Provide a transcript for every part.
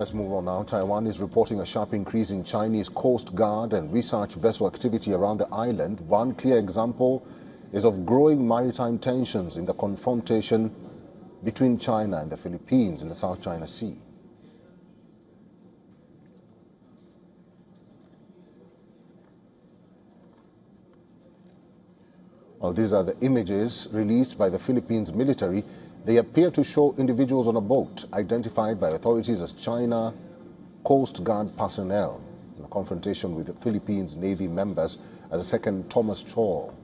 Let's move on now. Taiwan is reporting a sharp increase in Chinese Coast Guard and research vessel activity around the island. One clear example is of growing maritime tensions in the confrontation between China and the Philippines in the South China Sea. Well, these are the images released by the Philippines military. They appear to show individuals on a boat identified by authorities as China Coast Guard personnel in a confrontation with the Philippines Navy members at the Second Thomas Shoal,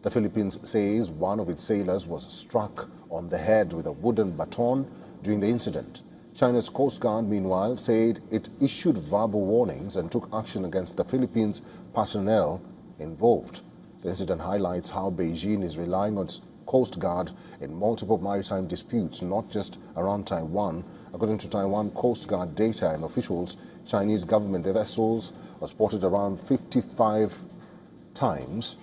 The Philippines says one of its sailors was struck on the head with a wooden baton during the incident. China's Coast Guard, meanwhile, said it issued verbal warnings and took action against the Philippines personnel involved. The incident highlights how Beijing is relying on its Coast Guard in multiple maritime disputes, not just around Taiwan. According to Taiwan Coast Guard data and officials, Chinese government vessels were spotted around 55 times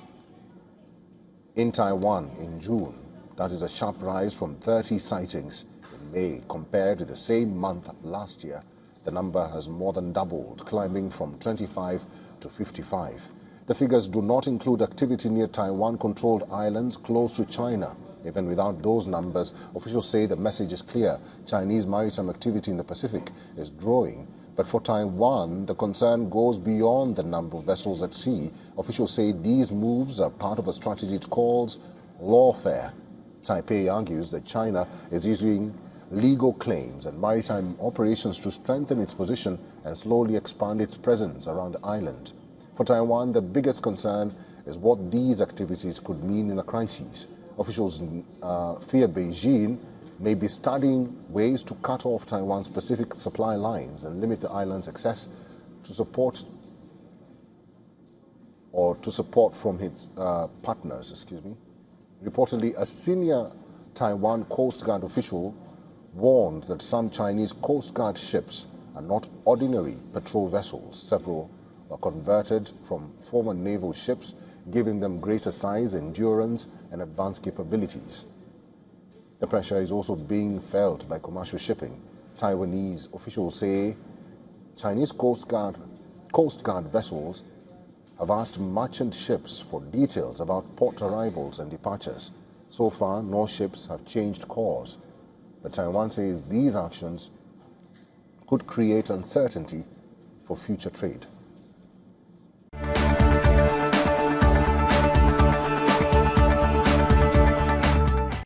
in Taiwan in June. That is a sharp rise from 30 sightings in May compared to the same month last year. The number has more than doubled, climbing from 25 to 55. The figures do not include activity near Taiwan-controlled islands close to China. Even without those numbers, officials say the message is clear. Chinese maritime activity in the Pacific is growing. But for Taiwan, the concern goes beyond the number of vessels at sea. Officials say these moves are part of a strategy it calls lawfare. Taipei argues that China is using legal claims and maritime operations to strengthen its position and slowly expand its presence around the island. For Taiwan, the biggest concern is what these activities could mean in a crisis. Officials fear Beijing may be studying ways to cut off Taiwan's Pacific supply lines and limit the island's access to support from its partners. Reportedly, a senior Taiwan Coast Guard official warned that some Chinese Coast Guard ships are not ordinary patrol vessels. Several were converted from former naval ships, giving them greater size, endurance, and advanced capabilities. The pressure is also being felt by commercial shipping. Taiwanese officials say Chinese Coast Guard vessels have asked merchant ships for details about port arrivals and departures. So far, no ships have changed course. But Taiwan says these actions could create uncertainty for future trade.